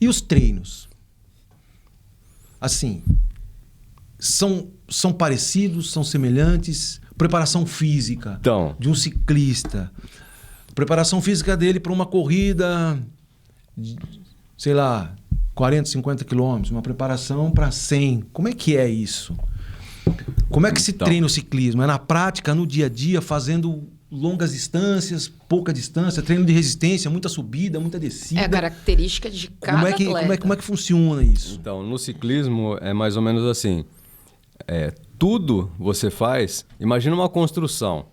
E os treinos? Assim, são parecidos, são semelhantes? Preparação física de um ciclista. Preparação física dele para uma corrida, sei lá, 40, 50 quilômetros. Uma preparação para 100. Como é que é isso? Como é que se treina o ciclismo? É na prática, no dia a dia, fazendo longas distâncias, pouca distância, treino de resistência, muita subida, muita descida? É a característica de cada atleta. Como é que funciona isso? Então, no ciclismo é mais ou menos assim. Tudo você faz... Imagina uma construção.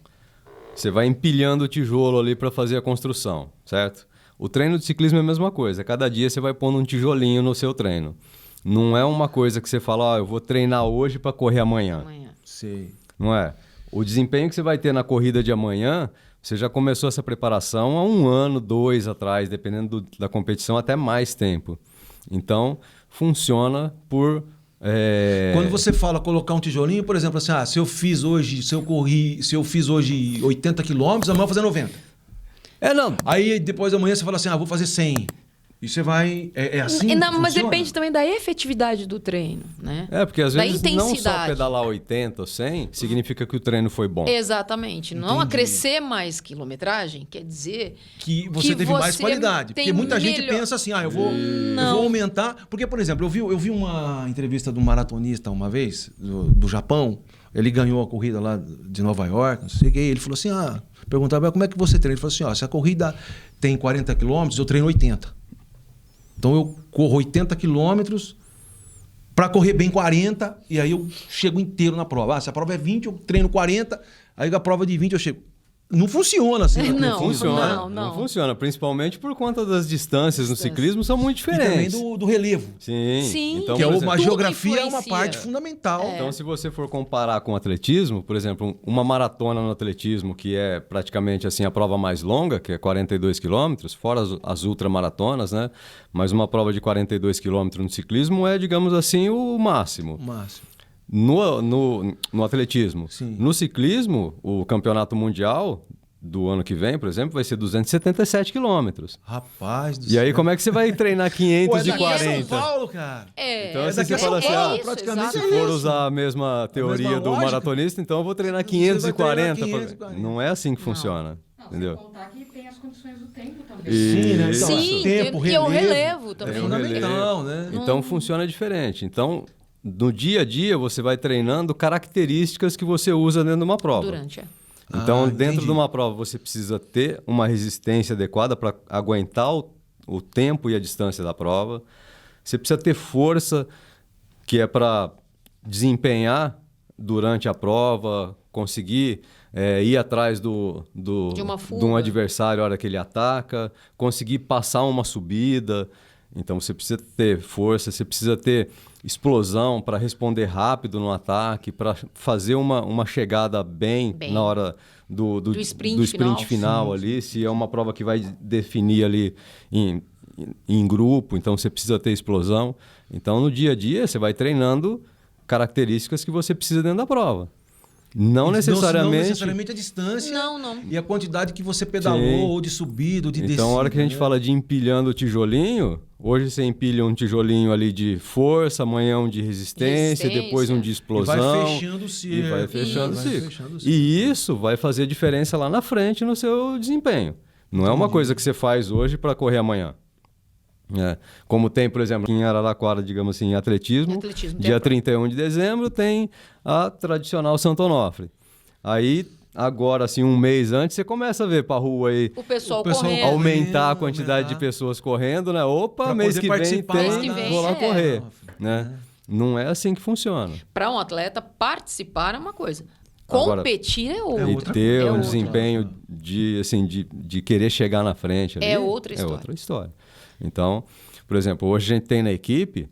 Você vai empilhando o tijolo ali para fazer a construção, certo? O treino de ciclismo é a mesma coisa. Cada dia você vai pondo um tijolinho no seu treino. Não é uma coisa que você fala, eu vou treinar hoje para correr amanhã. Sei. Não é? O desempenho que você vai ter na corrida de amanhã, você já começou essa preparação há 1 ano, 2 atrás, dependendo da competição, até mais tempo. Então, funciona por... Quando você fala colocar um tijolinho, por exemplo, assim, se eu fiz hoje 80 quilômetros, amanhã eu vou fazer 90. Não. Aí depois amanhã você fala assim, vou fazer 100. E você vai... É assim? Não, mas depende também da efetividade do treino, né? Porque às vezes não só pedalar 80 ou 100 significa que o treino foi bom. Exatamente. Não acrescer mais quilometragem quer dizer que você teve mais qualidade. Porque muita gente pensa assim, eu vou aumentar... Porque, por exemplo, eu vi uma entrevista de um maratonista uma vez, do Japão. Ele ganhou a corrida lá de Nova York, não sei o que. Ele falou assim, perguntava, como é que você treina? Ele falou assim, se a corrida tem 40 quilômetros, eu treino 80. Então eu corro 80 quilômetros para correr bem 40 e aí eu chego inteiro na prova. Se a prova é 20, eu treino 40, aí a prova de 20 eu chego. Não funciona assim. Não funciona. Principalmente por conta das distâncias no ciclismo são muito diferentes. E também do relevo. Sim. Então, que a geografia é uma parte fundamental. Então, se você for comparar com o atletismo, por exemplo, uma maratona no atletismo, que é praticamente assim a prova mais longa, que é 42 quilômetros, fora as ultramaratonas, né? Mas uma prova de 42 quilômetros no ciclismo é, digamos assim, o máximo. No atletismo. Sim. No ciclismo, o campeonato mundial do ano que vem, por exemplo, vai ser 277 quilômetros. Rapaz do céu. E aí, como é que você vai treinar 540? É São Paulo, cara. Então, assim, você fala assim, praticamente se for usar a mesma teoria do maratonista, então eu vou treinar 540. Não é assim que funciona. Entendeu? Sem contar que tem as condições do tempo também. Sim, né? Então, tempo, que é o relevo também. É fundamental, né? Então, funciona diferente. Então... No dia a dia, você vai treinando características que você usa dentro de uma prova. Então, dentro de uma prova, você precisa ter uma resistência adequada para aguentar o tempo e a distância da prova. Você precisa ter força, que é para desempenhar durante a prova, conseguir ir atrás de um adversário na hora que ele ataca, conseguir passar uma subida. Então, você precisa ter força, você precisa ter explosão para responder rápido no ataque, para fazer uma chegada bem na hora do sprint final ali. Se é uma prova que vai definir ali em grupo, então você precisa ter explosão. Então, no dia a dia, você vai treinando características que você precisa dentro da prova. Não necessariamente a distância não. E a quantidade que você pedalou, ou de subida, ou de descida. Então, a hora que a gente fala de empilhando o tijolinho, hoje você empilha um tijolinho ali de força, amanhã um de resistência, depois um de explosão. E vai fechando o ciclo. E vai fechando o ciclo. E isso vai fazer diferença lá na frente no seu desempenho. Não é uma coisa que você faz hoje para correr amanhã. Como tem, por exemplo, em Araraquara, digamos assim, atletismo dia 31 de dezembro tem a tradicional Santo Onofre. Aí, agora, assim, um mês antes, você começa a ver pra rua aí o pessoal correndo, aumentar a quantidade de pessoas correndo, né? Opa, pra mês que vem vou lá correr. Né? Não é assim que funciona. Para um atleta, participar é uma coisa. Competir é outra. E ter um desempenho de querer chegar na frente ali, é outra história. Então, por exemplo, hoje a gente tem na equipe,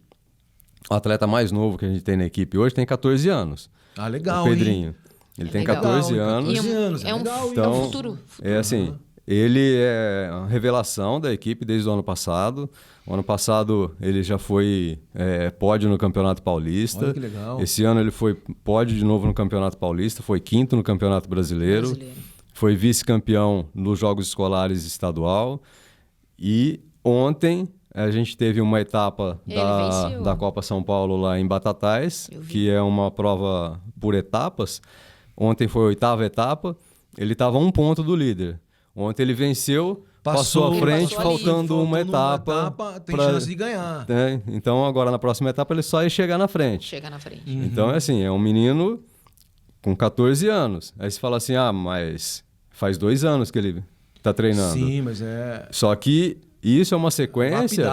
o atleta mais novo que a gente tem na equipe hoje tem 14 anos. Legal, o Pedrinho. Hein? Ele tem 14 anos. É um futuro. É assim, ele é uma revelação da equipe desde o ano passado. O ano passado ele já foi pódio no Campeonato Paulista. Olha que legal. Esse ano ele foi pódio de novo no Campeonato Paulista, foi 5º no Campeonato Brasileiro. Foi vice-campeão nos Jogos Escolares Estadual. E ontem a gente teve uma etapa da Copa São Paulo lá em Batatais, que é uma prova por etapas. Ontem foi a 8ª etapa, ele estava a 1 ponto do líder. Ontem ele venceu, passou à frente, faltando uma etapa. Tem chance de ganhar. Né? Então, agora na próxima etapa, ele só ia chegar na frente. Então, é assim, é um menino com 14 anos. Aí você fala assim, mas faz 2 anos que ele está treinando. Sim, mas é... Só que isso é uma sequência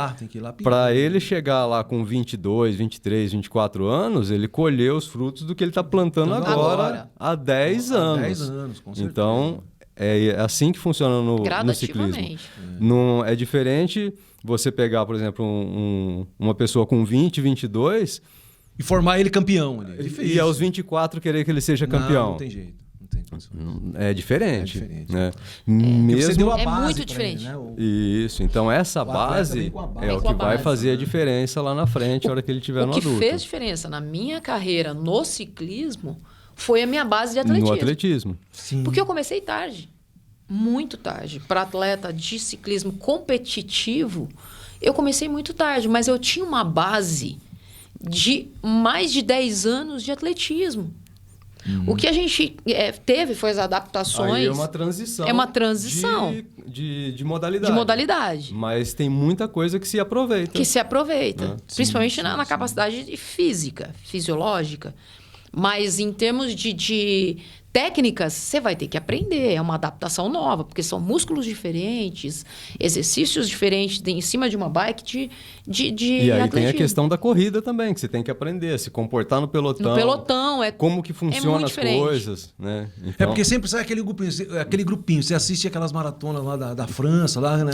para ele chegar lá com 22, 23, 24 anos, ele colher os frutos do que ele está plantando agora há 10 anos. 10 anos, com certeza. Então, é assim que funciona no ciclismo. Não, é diferente você pegar, por exemplo, uma pessoa com 20, 22... E formar ele campeão. E aos 24 querer que ele seja campeão. Não tem jeito. É diferente. Né? Mesmo... Você deu a base muito diferente. Ele, né? Isso. Então, essa base é o que vai fazer a diferença lá na frente, na hora que ele estiver no adulto. O que fez diferença na minha carreira no ciclismo foi a minha base de atletismo. No atletismo. Sim. Porque eu comecei tarde. Muito tarde. Para atleta de ciclismo competitivo, eu comecei muito tarde. Mas eu tinha uma base de mais de 10 anos de atletismo. O que a gente teve foi as adaptações. Aí é uma transição. É uma transição. De modalidade. De modalidade. Mas tem muita coisa que se aproveita. Principalmente na capacidade física, fisiológica. Mas em termos de técnicas, você vai ter que aprender. É uma adaptação nova, porque são músculos diferentes, exercícios diferentes em cima de uma bike de E aí atletismo. tem a questão da corrida também, que você tem que aprender a se comportar no pelotão. No pelotão. Como que funcionam as coisas. Né? Então... porque sempre sai aquele grupinho. Você assiste aquelas maratonas lá da França, lá, né?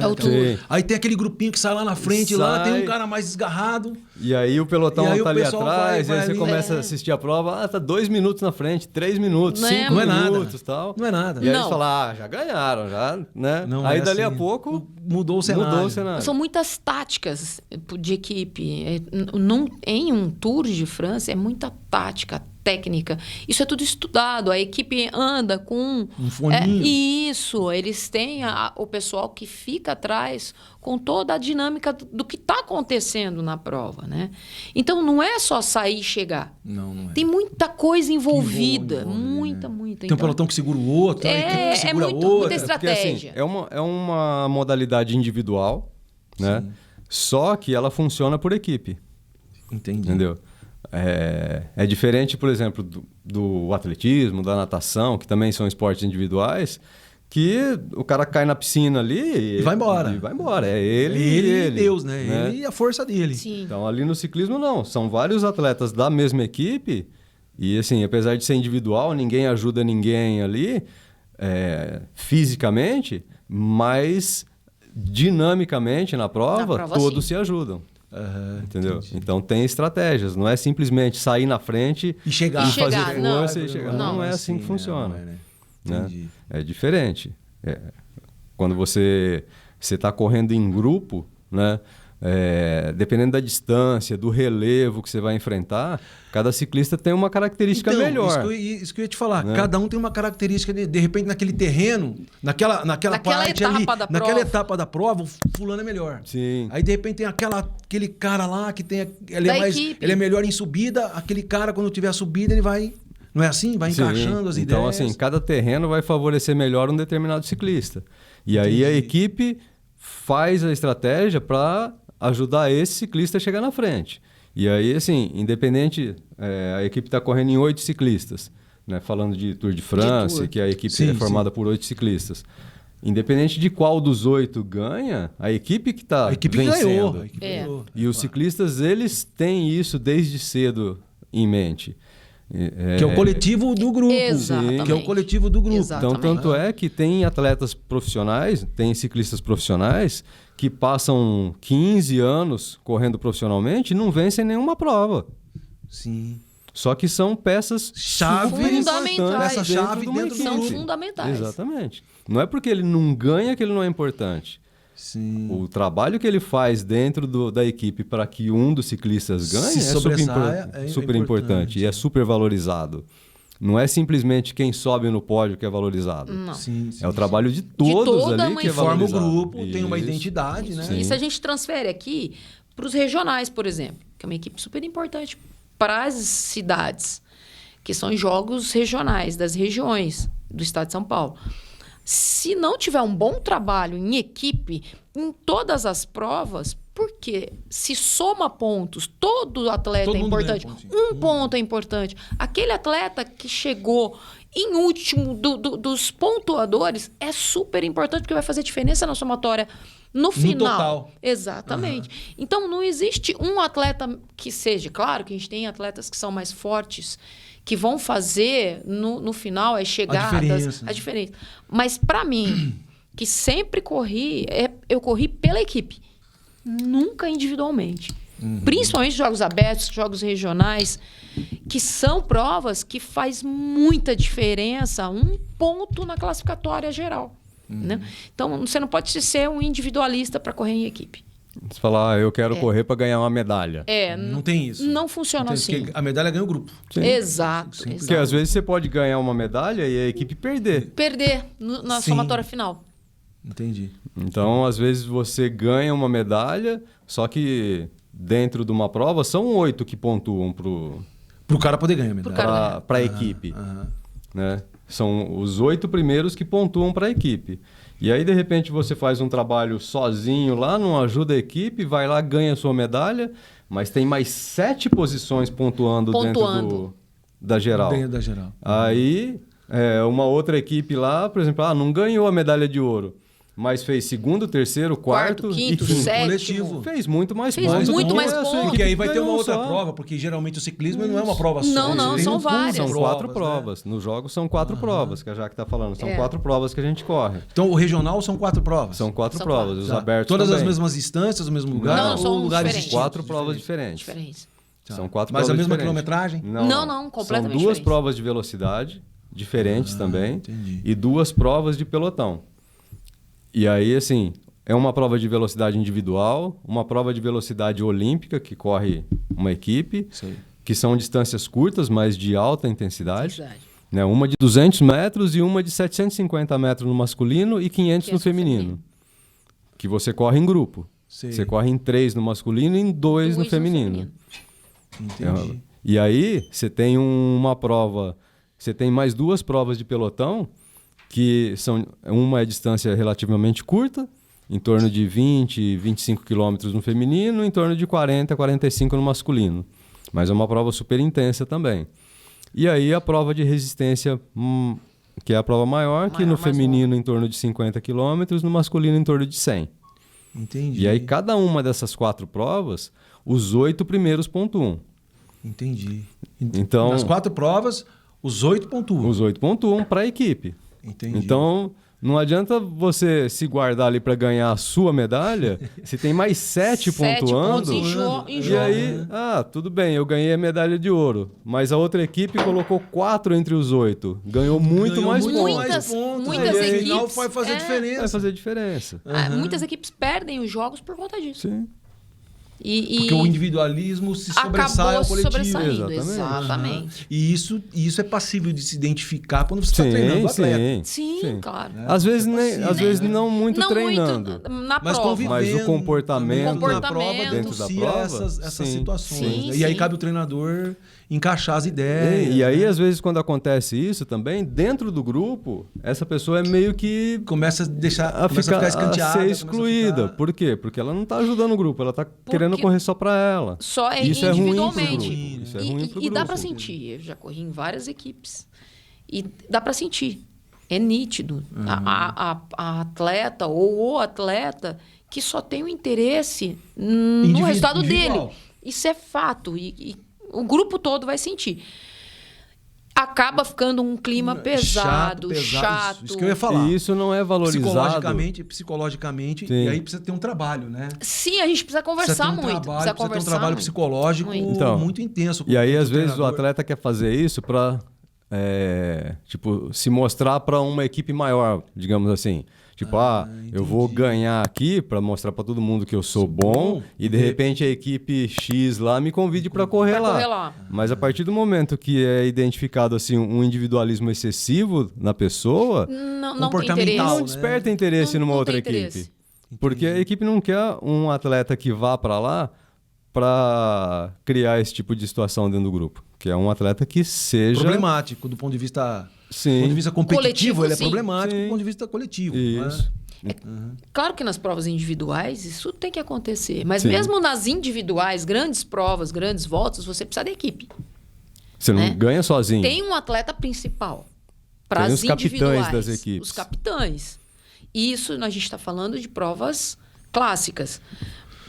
Aí tem aquele grupinho que sai lá na frente, lá tem um cara mais desgarrado. E aí o pelotão tá ali atrás, vai e aí você começa a assistir a prova, tá 2 minutos na frente, 3 minutos, 5 minutos e tal. Não é nada. E aí você fala, já ganharam, já, né? Não aí é dali assim. a pouco mudou o cenário. São muitas táticas de equipe. Em um Tour de França é muita tática, técnica. Isso é tudo estudado. A equipe anda com... Um foninho. Isso. Eles têm o pessoal que fica atrás com toda a dinâmica do que está acontecendo na prova, né? Então, não é só sair e chegar. Não é. Tem muita coisa envolvida. Muita. Tem um pelotão que segura o outro, a equipe que segura outra. Muita estratégia. Porque, assim, é uma modalidade individual, né? Sim. Só que ela funciona por equipe. Entendi. Entendeu? É diferente, por exemplo, do atletismo, da natação, que também são esportes individuais, que o cara cai na piscina ali e vai embora. É ele e ele. Deus, né? Ele e a força dele. Sim. Então, ali no ciclismo, não. São vários atletas da mesma equipe e, assim, apesar de ser individual, ninguém ajuda ninguém ali fisicamente, mas dinamicamente na prova todos se ajudam. Entendeu? Entendi. Então tem estratégias, não é simplesmente sair na frente e chegar, fazer força e chegar. Não é assim que funciona. Né? É diferente. Quando você está correndo em grupo, né? Dependendo da distância, do relevo que você vai enfrentar, cada ciclista tem uma característica melhor. Isso que eu ia te falar. Né? Cada um tem uma característica, de repente, naquele terreno, naquela parte ali, naquela etapa da prova, o fulano é melhor. Sim. Aí, de repente, tem aquele cara lá que tem. Ele é melhor em subida, aquele cara, quando tiver a subida, ele vai. Não é assim? Vai encaixando as ideias. Então, assim, cada terreno vai favorecer melhor um determinado ciclista. E aí a equipe faz a estratégia para ajudar esse ciclista a chegar na frente. E aí, assim, independente, a equipe está correndo em 8 ciclistas, né? Falando de Tour de France, que a equipe é formada por 8 ciclistas. Independente de qual dos 8 ganha, a equipe que está vencendo. Ganhou. E os ciclistas, eles têm isso desde cedo em mente. Que é o coletivo do grupo. Exatamente. Que é o coletivo do grupo. Exatamente. Então, tanto é que tem atletas profissionais, tem ciclistas profissionais que passam 15 anos correndo profissionalmente e não vencem nenhuma prova. Sim. Só que são peças-chave fundamentais. São fundamentais. Exatamente. Não é porque ele não ganha que ele não é importante. Sim. O trabalho que ele faz dentro da equipe para que um dos ciclistas ganhe é super importante e é super valorizado. Não é simplesmente quem sobe no pódio que é valorizado. Não. Sim, É o trabalho de todos ali que é forma o valorizado. grupo, tem uma identidade, né? E se a gente transfere aqui para os regionais, por exemplo, que é uma equipe super importante para as cidades, que são jogos regionais das regiões do estado de São Paulo. Se não tiver um bom trabalho em equipe, em todas as provas, porque se soma pontos, todo atleta é importante. Um ponto é importante. Aquele atleta que chegou em último dos pontuadores é super importante, porque vai fazer diferença na somatória no final. No total. Exatamente. Então, não existe um atleta que seja... Claro que a gente tem atletas que são mais fortes, que vão fazer no final as chegadas, a diferença. Mas, para mim, que sempre corri, eu corri pela equipe. Nunca individualmente. Principalmente jogos abertos, jogos regionais, que são provas que faz muita diferença, um ponto na classificatória geral. Né? Então, você não pode ser um individualista para correr em equipe. Você fala, eu quero correr para ganhar uma medalha. Não tem isso. Não funciona assim. Porque a medalha ganha o grupo. Sim. Exato. Porque às vezes você pode ganhar uma medalha e a equipe perder. Perder na somatória final. Entendi. Então, às vezes você ganha uma medalha, só que dentro de uma prova são 8 que pontuam pro cara poder ganhar a medalha. Para a equipe. Né? São os 8 primeiros que pontuam para a equipe. E aí, de repente, você faz um trabalho sozinho lá, não ajuda a equipe, vai lá, ganha a sua medalha, mas tem mais 7 posições pontuando. Dentro da geral. Dentro da geral. Aí, uma outra equipe lá, por exemplo, não ganhou a medalha de ouro, mas fez segundo, terceiro, quarto quinto, e quinto. sétimo. Fez muito mais pontos. pontos. Muito mais pontos. pontos. Porque aí vai ter uma outra prova, porque geralmente o ciclismo não é uma prova só. Não, são várias. São 4 provas. Né? Nos jogos são 4 provas, que a Jaque está falando. São 4 provas que a gente corre. Então o regional são 4 provas? São 4 provas. Os abertos todas também. as mesmas distâncias, o mesmo lugar? Não, são lugares diferentes. 4 provas diferentes. Mas São 4 provas Mas a mesma quilometragem? Não, completamente São 2 provas de velocidade, diferentes também, entendi. e 2 provas de pelotão. E aí, assim, é uma prova de velocidade individual, uma prova de velocidade olímpica, que corre uma equipe, que são distâncias curtas, mas de alta intensidade. Né? Uma de 200 metros e uma de 750 metros no masculino e 500 no feminino. Que você corre em grupo. Você corre em 3 no masculino e em 2 no feminino. Entendi. E aí, você tem uma prova... Você tem mais 2 provas de pelotão, que são... Uma é distância relativamente curta, em torno de 20, 25 quilômetros no feminino, em torno de 40, 45 no masculino. Mas é uma prova super intensa também. E aí a prova de resistência, que é a prova maior, que no feminino em torno de 50 quilômetros, no masculino em torno de 100. Entendi. E aí cada uma dessas 4 provas, os 8 primeiros pontuam. Entendi. Então, nas 4 provas, os 8 pontuam. Os 8 pontuam para a equipe. Entendi. Então, não adianta você se guardar ali para ganhar a sua medalha, se tem mais 7 pontuando. Em jogo. E aí, tudo bem, eu ganhei a medalha de ouro, mas a outra equipe colocou 4 entre os 8. Ganhou muito mais pontos. Muitas equipes. Final vai fazer diferença. Vai fazer diferença. Muitas equipes perdem os jogos por conta disso. Sim. Porque o individualismo se sobressai ao coletivo. Exatamente. E isso é passível de se identificar quando você está treinando o atleta. Sim, claro. Às vezes não muito treinando. Na mas prova. Mas o comportamento na prova dentro da prova. Essas situações. Né? E aí cabe o treinador encaixar as ideias. E aí, às vezes, quando acontece isso também, dentro do grupo, essa pessoa é meio que... Começa a ficar escanteada. A ser excluída. Por quê? Porque ela não está ajudando o grupo, ela está querendo correr só para ela. Só isso individualmente. É ruim pro grupo. Isso é ruim pro grupo. E dá para sentir. Eu já corri em várias equipes. E dá para sentir. É nítido. A atleta ou o atleta que só tem o interesse no resultado dele. Isso é fato. E o grupo todo vai sentir. Acaba ficando um clima pesado, chato. Isso que eu ia falar. E isso não é valorizado. Psicologicamente, e aí precisa ter um trabalho, né? Sim, a gente precisa conversar muito. Precisa ter um trabalho psicológico muito intenso. E aí, às vezes, o atleta quer fazer isso para se mostrar para uma equipe maior, digamos assim. Tipo, eu vou ganhar aqui para mostrar para todo mundo que eu sou bom e de repente a equipe X lá me convide para correr lá. Mas a partir do momento que é identificado assim um individualismo excessivo na pessoa, não tem interesse. Não desperta interesse numa outra equipe. Porque a equipe não quer um atleta que vá para lá para criar esse tipo de situação dentro do grupo. Que é um atleta que seja... problemático do ponto de vista... Sim. Do ponto de vista competitivo, coletivo, ele é problemático do ponto de vista coletivo. Isso. Né? Claro que nas provas individuais isso tem que acontecer. Mas mesmo nas individuais, grandes provas, grandes voltas, você precisa da equipe. Você não ganha sozinho. Tem um atleta principal para tem as os capitães individuais. das equipes. Os capitães. Isso a gente está falando de provas clássicas.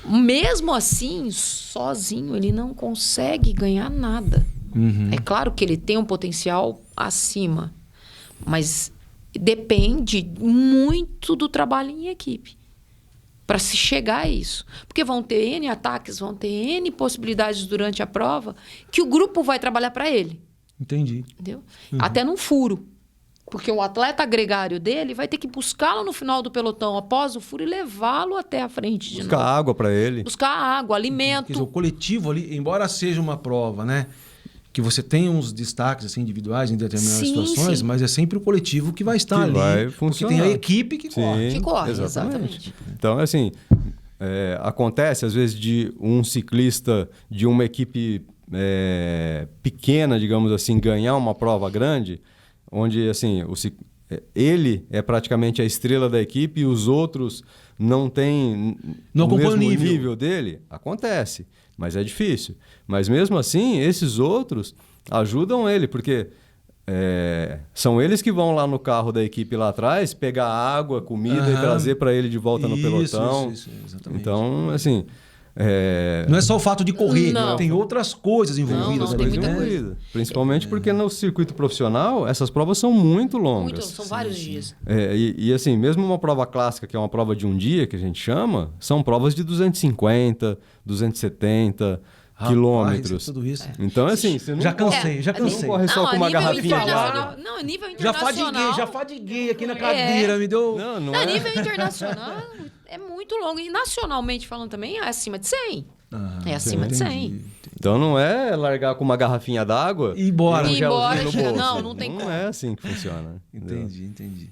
Mesmo assim, sozinho, ele não consegue ganhar nada. É claro que ele tem um potencial acima, mas depende muito do trabalho em equipe para se chegar a isso. Porque vão ter N ataques, vão ter N possibilidades durante a prova que o grupo vai trabalhar para ele. Entendi. Entendeu? Até num furo. Porque o atleta gregário dele vai ter que buscá-lo no final do pelotão após o furo e levá-lo até a frente de novo. Buscar água para ele. Buscar água, alimento. Quer dizer, o coletivo ali, embora seja uma prova, né? Que você tem uns destaques assim, individuais em determinadas situações, mas é sempre o coletivo que vai estar ali. Vai porque funcionar. tem a equipe que corre. Que corre, exatamente. Então, assim, acontece às vezes de um ciclista de uma equipe pequena, digamos assim, ganhar uma prova grande, onde assim, ele é praticamente a estrela da equipe e os outros não têm o mesmo nível dele. Acontece, mas é difícil. Mas mesmo assim, esses outros ajudam ele, porque são eles que vão lá no carro da equipe lá atrás, pegar água, comida e trazer para ele de volta no pelotão. Isso, exatamente. Então, assim... Não é só o fato de correr, Não. tem outras coisas envolvidas. Não, tem muita coisa. Principalmente porque no circuito profissional, essas provas são muito longas. São vários dias. E assim, mesmo uma prova clássica, que é uma prova de um dia, que a gente chama, são provas de 250, 270 quilômetros. Tudo isso. Então, assim, você não Já cansei. Não corre só com uma garrafinha de água. Não, nível internacional. Já fadiguei aqui na cadeira, me deu... Não é. Nível internacional é muito longo. E nacionalmente falando também, é acima de 100. É acima de 100. Então não é largar com uma garrafinha d'água E ir embora. um gelzinho no bolso. Não tem como. Não é assim que funciona. Entendi.